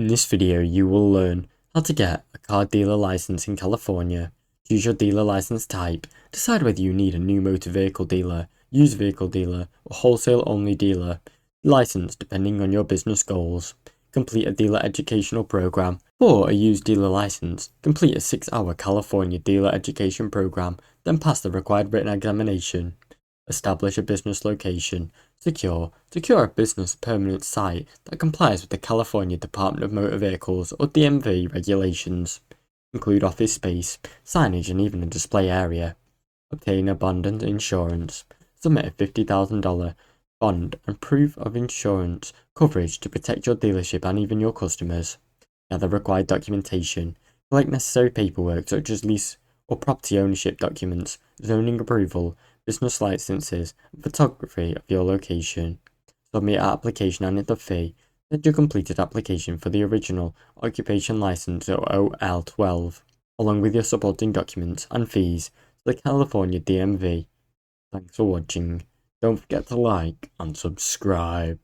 In this video, you will learn how to get a car dealer license in California, choose your dealer license type, decide whether you need a new motor vehicle dealer, used vehicle dealer, or wholesale only dealer, license depending on your business goals, complete a dealer educational program. For a used dealer license, complete a 6-hour California dealer education program, then pass the required written examination. Establish a business location. Secure a business permanent site that complies with the California Department of Motor Vehicles or DMV regulations. Include office space, signage and even a display area. Obtain a bond and insurance. Submit a $50,000 bond and proof of insurance coverage to protect your dealership and even your customers. Gather required documentation. Collect necessary paperwork such as lease or property ownership documents, zoning approval, business licenses, and photography of your location. Submit your application and the fee. Send your completed application for the original occupation license or OL12, along with your supporting documents and fees to the California DMV. Thanks for watching. Don't forget to like and subscribe.